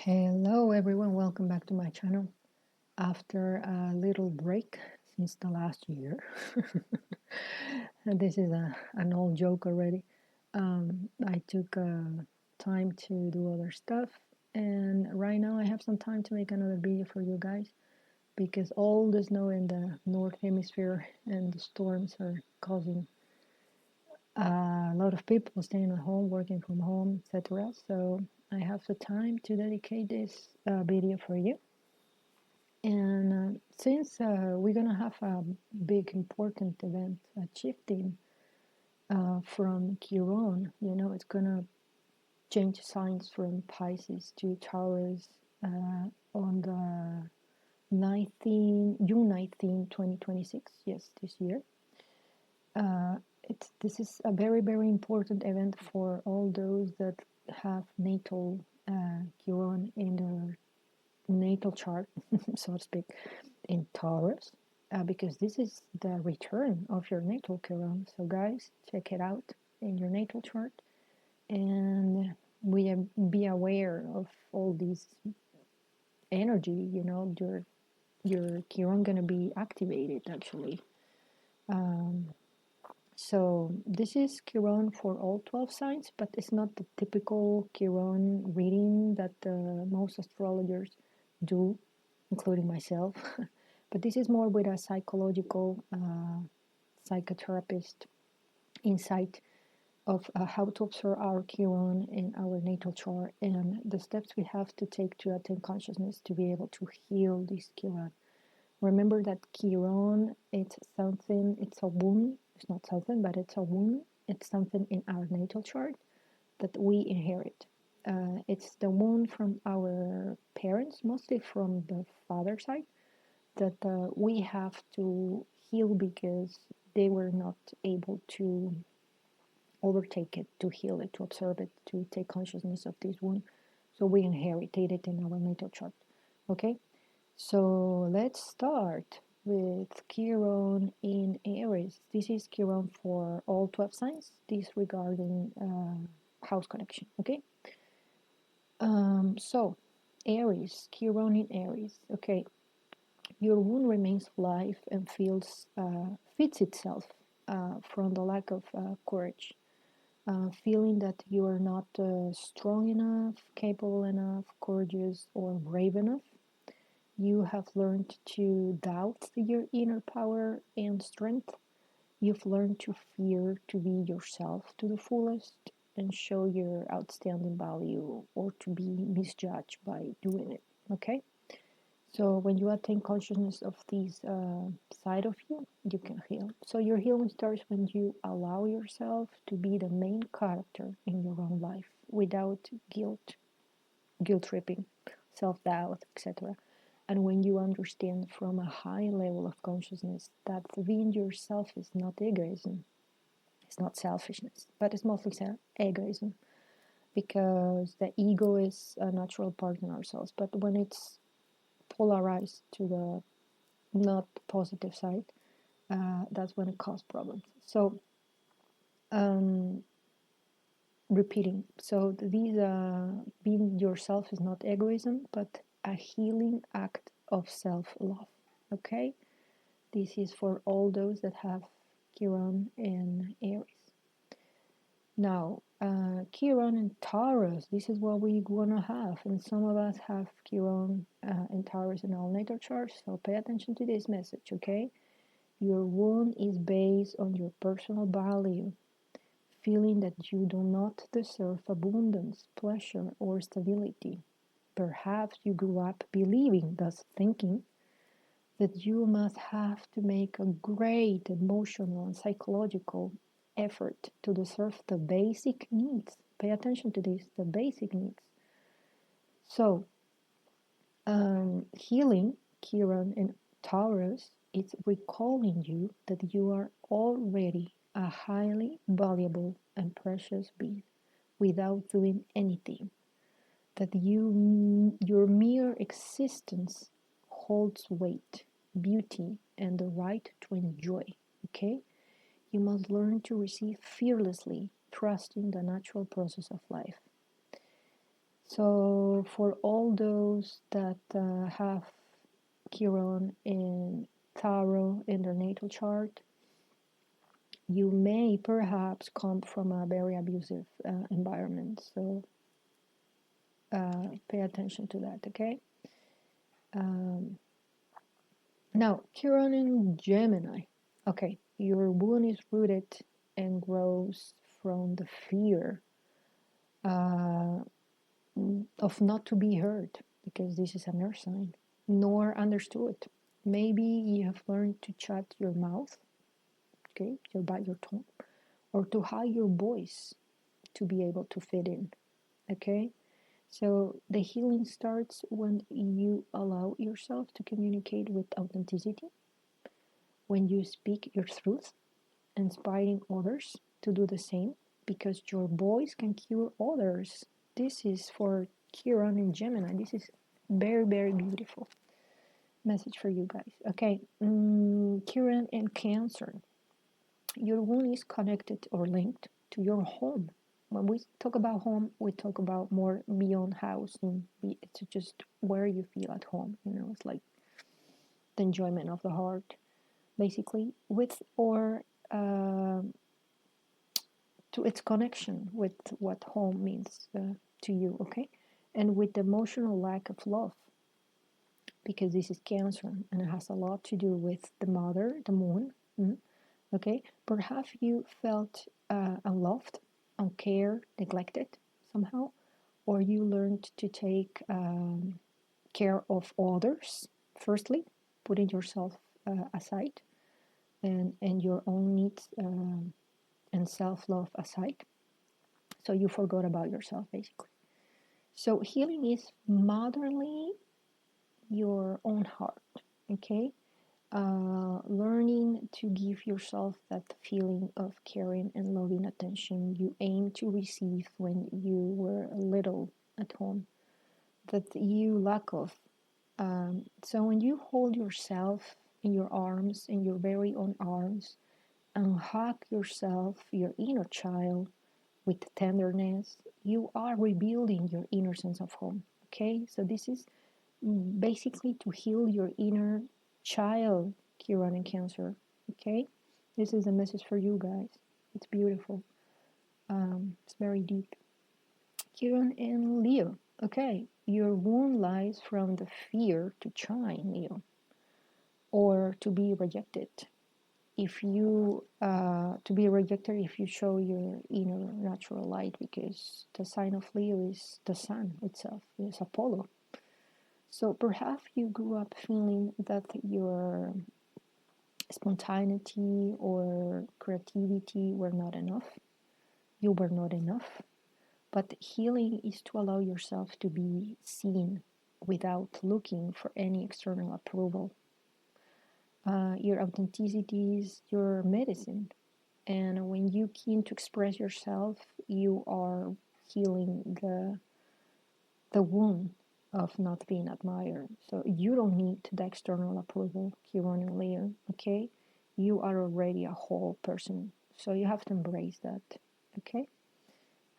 Hello everyone, welcome back to my channel. After a little break since the last year, and this is an old joke already. I took time to do other stuff, and right now I have some time to make another video for you guys because all the snow in the north hemisphere and the storms are causing a lot of people staying at home, working from home, etc. So I have the time to dedicate this video for you. And since we're gonna have a big important event, a shifting from Chiron, it's gonna change signs from Pisces to Taurus on the June 19, 2026. Yes, this year. This is a very, very important event for all those that have natal Chiron in their natal chart, so to speak, in Taurus, because this is the return of your natal Chiron. So guys, check it out in your natal chart, and be aware of all these energy. Your Chiron gonna be activated actually. So this is Chiron for all 12 signs, but it's not the typical Chiron reading that most astrologers do, including myself. But this is more with a psychological psychotherapist insight of how to observe our Chiron in our natal chart and the steps we have to take to attain consciousness to be able to heal this Chiron. Remember that Chiron, it's a wound. It's not something, but it's a wound. It's something in our natal chart that we inherit. It's the wound from our parents, mostly from the father side, that we have to heal because they were not able to overtake it, to heal it, to observe it, to take consciousness of this wound. So we inherited it in our natal chart. Okay? So let's start with Chiron in Aries. This is Chiron for all 12 signs, disregarding house connection, okay? So Aries, Chiron in Aries, okay. Your wound remains alive and fits itself from the lack of courage. Feeling that you are not strong enough, capable enough, courageous, or brave enough. You have learned to doubt your inner power and strength. You've learned to fear to be yourself to the fullest and show your outstanding value or to be misjudged by doing it. Okay? So when you attain consciousness of this side of you, you can heal. So your healing starts when you allow yourself to be the main character in your own life without guilt tripping, self-doubt, etc. And when you understand from a high level of consciousness that being yourself is not egoism, it's not selfishness, but it's mostly egoism, because the ego is a natural part in ourselves. But when it's polarized to the not positive side, that's when it causes problems. So, repeating. So these being yourself is not egoism, but a healing act of self-love. Okay, this is for all those that have Chiron in Aries. Now, Chiron and Taurus, this is what we wanna have, and some of us have Chiron and Taurus in our natal charts, so pay attention to this message, okay? Your wound is based on your personal value, feeling that you do not deserve abundance, pleasure, or stability. Perhaps you grew up believing, thus thinking, that you must have to make a great emotional and psychological effort to deserve the basic needs. Pay attention to this, the basic needs. So, healing Chiron and Taurus, it's recalling you that you are already a highly valuable and precious being without doing anything. That your mere existence holds weight, beauty, and the right to enjoy. Okay? You must learn to receive fearlessly, trusting the natural process of life. So for all those that have Chiron in Tarot in their natal chart, you may perhaps come from a very abusive environment. So pay attention to that, okay? Um, Now, Chiron in Gemini. Okay, your wound is rooted and grows from the fear uh, of not to be heard, because this is an earth sign, nor understood. Maybe you have learned to shut your mouth, okay, your bite your tongue, or to hide your voice to be able to fit in, okay? So the healing starts when you allow yourself to communicate with authenticity, when you speak your truth, inspiring others to do the same, because your voice can cure others. This is for Chiron and Gemini. This is very, very beautiful message for you guys. Okay, Chiron and Cancer. Your wound is connected or linked to your home. When we talk about home, we talk about more beyond house. And it's just where you feel at home. You know, it's like the enjoyment of the heart, basically, with or uh, to its connection with what home means to you, okay? And with the emotional lack of love, because this is Cancer and it has a lot to do with the mother, the moon, okay? Perhaps you felt unloved, uncared, neglected somehow, or you learned to take care of others, firstly, putting yourself aside and your own needs and self-love aside. So you forgot about yourself, basically. So healing is modernly your own heart, okay? Learning to give yourself that feeling of caring and loving attention you aim to receive when you were little at home, that you lack of. So when you hold yourself in your arms, in your very own arms, and hug yourself, your inner child, with tenderness, you are rebuilding your inner sense of home. Okay, so this is basically to heal your inner child, Chiron and Cancer. Okay, this is a message for you guys. It's beautiful. It's very deep. Chiron and Leo. Okay, your wound lies from the fear to shine, Leo, or to be rejected. If you to be rejected if you show your inner natural light, because the sign of Leo is the sun itself, is Apollo. So perhaps you grew up feeling that your spontaneity or creativity were not enough, you were not enough. But healing is to allow yourself to be seen without looking for any external approval. Your authenticity is your medicine. And when you keen to express yourself, you are healing the wound of not being admired. So you don't need the external approval, Chiron and Leo, okay? You are already a whole person. So you have to embrace that, okay?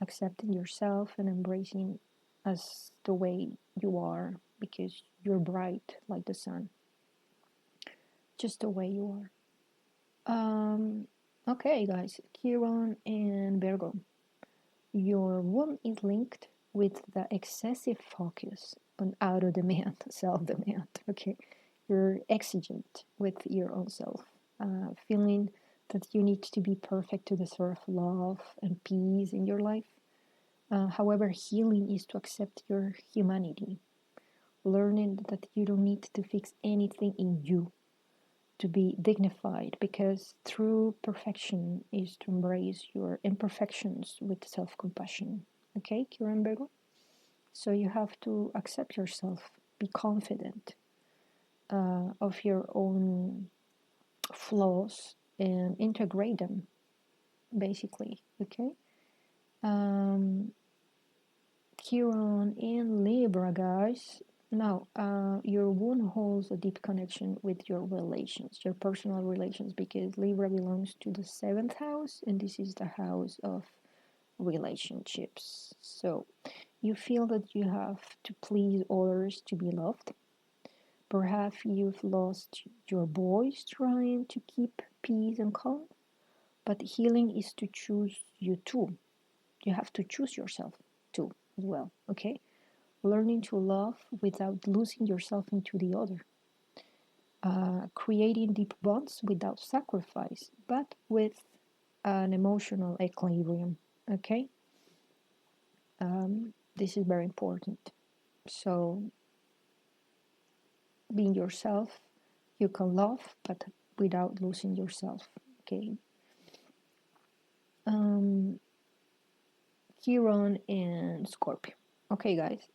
Accepting yourself and embracing as the way you are, because you're bright like the sun, just the way you are. Okay, guys, Chiron and Virgo. Your wound is linked with the excessive focus on auto demand, self demand. Okay, you're exigent with your own self, feeling that you need to be perfect to deserve love and peace in your life. However, healing is to accept your humanity, learning that you don't need to fix anything in you to be dignified, because true perfection is to embrace your imperfections with self-compassion. Okay, Kieran Virgo? So you have to accept yourself, be confident of your own flaws and integrate them, basically. Okay? Chiron in Libra, guys. Now, your wound holds a deep connection with your relations, your personal relations, because Libra belongs to the 7th house, and this is the house of relationships. So, You feel that you have to please others to be loved. Perhaps you've lost your voice trying to keep peace and calm. But healing is to choose you too. You have to choose yourself too, as well, okay? Learning to love without losing yourself into the other. Creating deep bonds without sacrifice, but with an emotional equilibrium, okay? This is very important. So, being yourself, you can love, but without losing yourself, okay? Chiron and Scorpio. Okay, guys,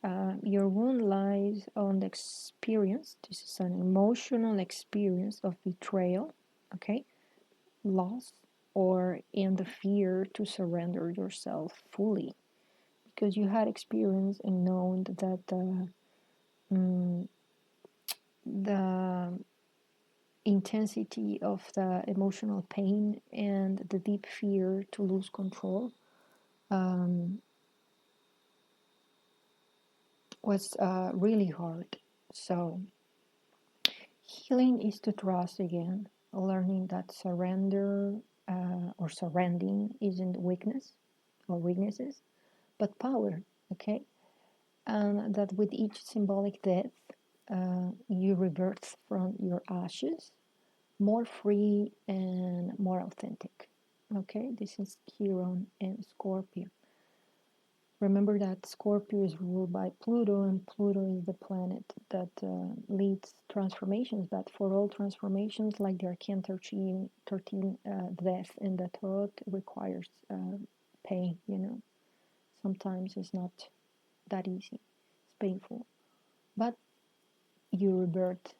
your wound lies on the experience. This is an emotional experience of betrayal, okay, loss, or in the fear to surrender yourself fully, because you had experience and known that the intensity of the emotional pain and the deep fear to lose control was really hard. So healing is to trust again, learning that surrender or surrendering isn't weakness or weaknesses, but power, okay? And that with each symbolic death, you rebirth from your ashes more free and more authentic, okay? This is Chiron and Scorpio. Remember that Scorpio is ruled by Pluto, and Pluto is the planet that leads transformations. But for all transformations, like the Arcane 13 death in the Tarot, requires pain, you know. Sometimes it's not that easy, it's painful. But you rebirth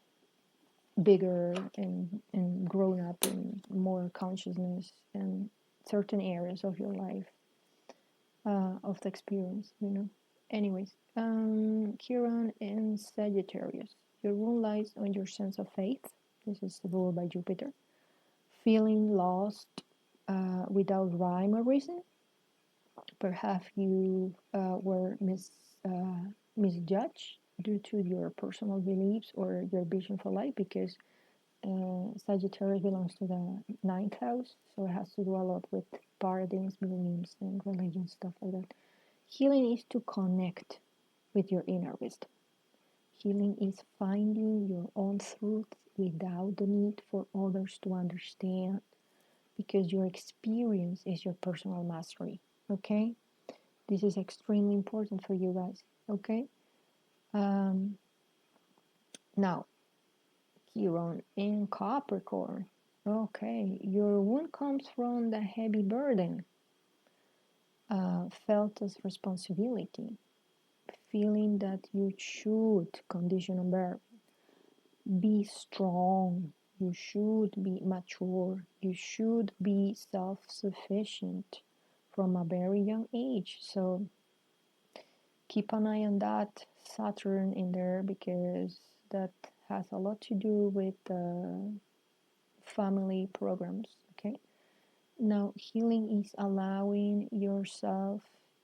bigger and grown up in more consciousness and certain areas of your life of the experience, you know. Anyways, Chiron and Sagittarius. Your wound lies on your sense of faith. This is ruled by Jupiter. Feeling lost without rhyme or reason. Perhaps you were misjudged due to your personal beliefs or your vision for life, because Sagittarius belongs to the ninth house, so it has to do a lot with paradigms, beliefs, and religion, stuff like that. Healing is to connect with your inner wisdom. Healing is finding your own truth without the need for others to understand, because your experience is your personal mastery. Okay? This is extremely important for you guys. Okay? Now, Chiron in Capricorn. Okay, your wound comes from the heavy burden felt as responsibility, feeling that you should condition and bear, be strong, you should be mature, you should be self-sufficient from a very young age. So keep an eye on that Saturn in there, because that has a lot to do with family programs. Okay, now healing is allowing yourself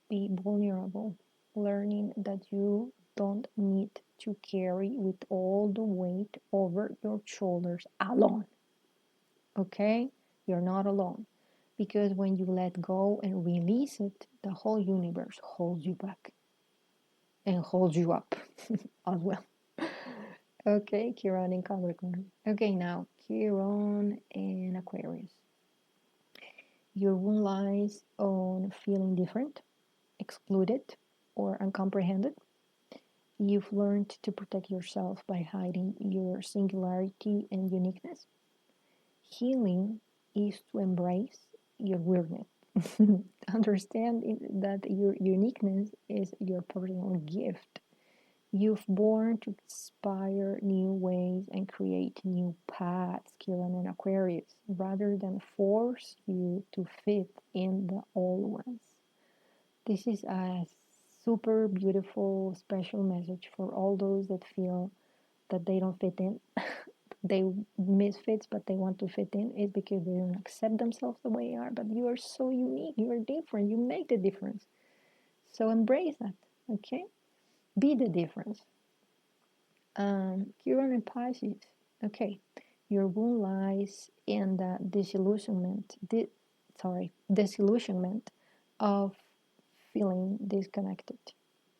be vulnerable, learning that you don't need to carry with all the weight over your shoulders alone. Okay, you're not alone, because when you let go and release it, the whole universe holds you back and holds you up as well. Okay, Chiron in Capricorn. Okay, now Chiron in Aquarius. Your wound lies on feeling different, excluded, or uncomprehended. You've learned to protect yourself by hiding your singularity and uniqueness. Healing is to embrace your weirdness. Understand that your uniqueness is your personal gift. You've born to inspire new ways and create new paths, Chiron and Aquarius, rather than force you to fit in the old ones. This is a super beautiful, special message for all those that feel that they don't fit in. They misfits, but they want to fit in. It's because they don't accept themselves the way they are. But you are so unique. You are different. You make the difference. So embrace that. Okay, be the difference. Chiron and Pisces. Okay, your wound lies in the disillusionment of feeling disconnected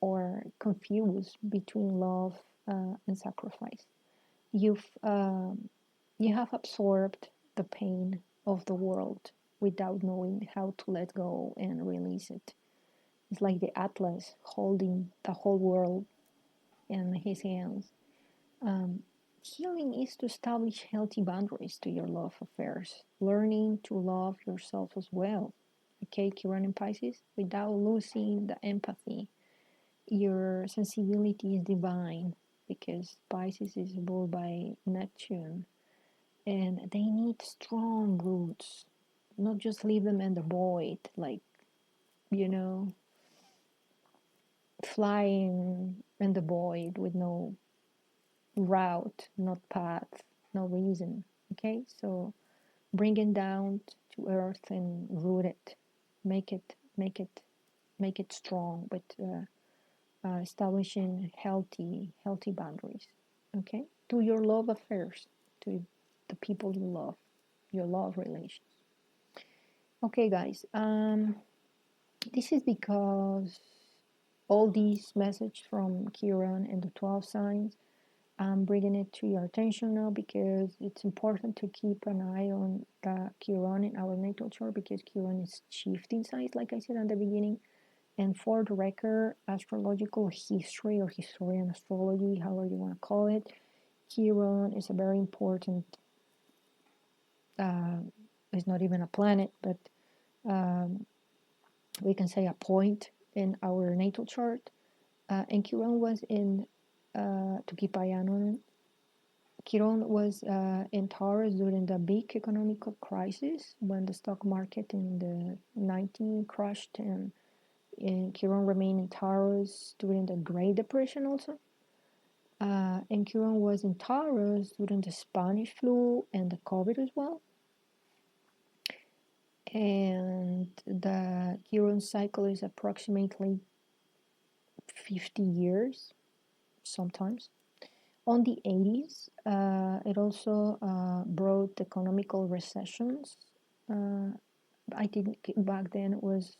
or confused between love and sacrifice. You've you have absorbed the pain of the world without knowing how to let go and release it. It's like the Atlas holding the whole world in his hands. Um, Healing is to establish healthy boundaries to your love affairs, learning to love yourself as well. Okay, Chiron and Pisces, without losing the empathy. Your sensibility is divine because Pisces is ruled by Neptune, and they need strong roots, not just leave them in the void, like, you know, flying in the void with no route, not path, no reason. Okay, so bring it down to earth and root it, make it, make it, make it strong, but establishing healthy boundaries. Okay, to your love affairs, to the people you love, your love relations. Okay, guys. This is because all these message from Chiron and the 12 signs, I'm bringing it to your attention now because it's important to keep an eye on the Chiron in our natal chart because Chiron is shifting signs, like I said at the beginning. And for the record, astrological history or historian astrology, however you want to call it, Chiron is a very important, uh, it's not even a planet, but um, we can say a point in our natal chart. And Chiron was to keep eye on it, Chiron was in Taurus during the big economic crisis when the stock market in the 19 crashed, and Chiron remained in Taurus during the Great Depression also. And Chiron was in Taurus during the Spanish flu and the COVID as well. And the Chiron cycle is approximately 50 years sometimes. On the 80s, it also brought economical recessions. I think back then it was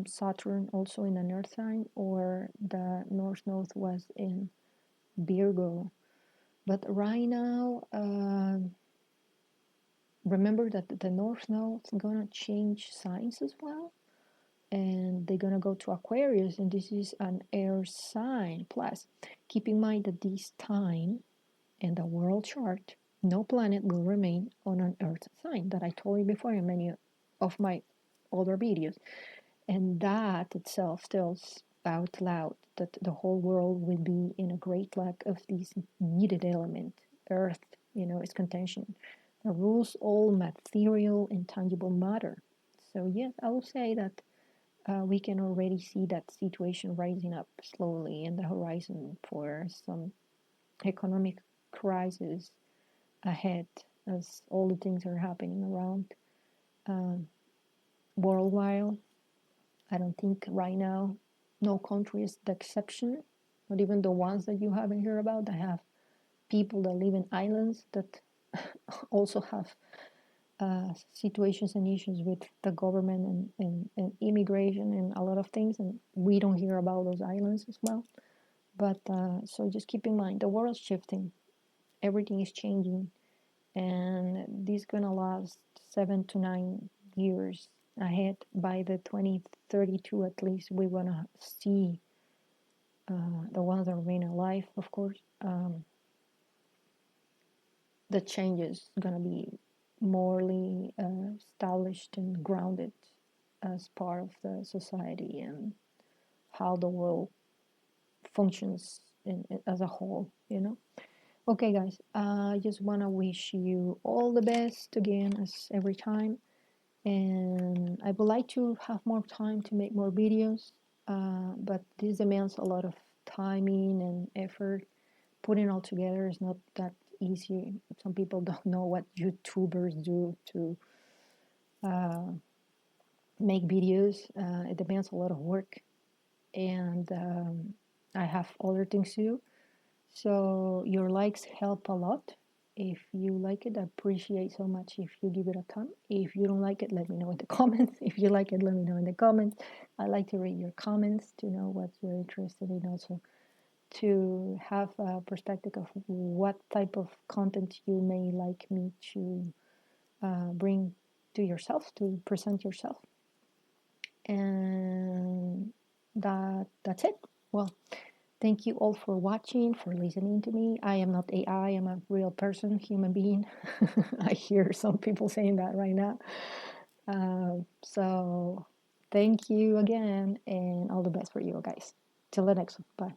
Saturn also in an earth sign, or the North Node was in Virgo. But right now, remember that the North Node is gonna change signs as well, and they're gonna go to Aquarius, and this is an air sign. Plus, keep in mind that this time in the world chart, no planet will remain on an earth sign that I told you before in many of my other videos. And that itself tells out loud that the whole world will be in a great lack of this needed element, earth, its contention. That rules all material and tangible matter. So yes, I will say that we can already see that situation rising up slowly in the horizon for some economic crisis ahead as all the things are happening around worldwide. I don't think right now no country is the exception, not even the ones that you haven't heard about that have people that live in islands that also have situations and issues with the government and immigration and a lot of things, and we don't hear about those islands as well. But so just keep in mind the world is shifting, everything is changing, and this is gonna last 7 to 9 years ahead. By the 2032 at least, we want to see the ones that remain alive, of course. The changes gonna be morally established and grounded as part of the society and how the world functions as a whole, Okay, guys, I just want to wish you all the best again, as every time. And I would like to have more time to make more videos, but this demands a lot of timing and effort. Putting all together is not that easy. Some people don't know what YouTubers do to make videos. It demands a lot of work, and I have other things to do. So your likes help a lot. If you like it, I appreciate so much if you give it a thumb. If you don't like it, let me know in the comments. If you like it, let me know in the comments. I like to read your comments to know what you're interested in, also to have a perspective of what type of content you may like me to bring to yourself, to present yourself. And that's it. Well, thank you all for watching, for listening to me. I am not AI, I'm a real person, human being. I hear some people saying that right now. So thank you again, and all the best for you guys. Till the next one. Bye.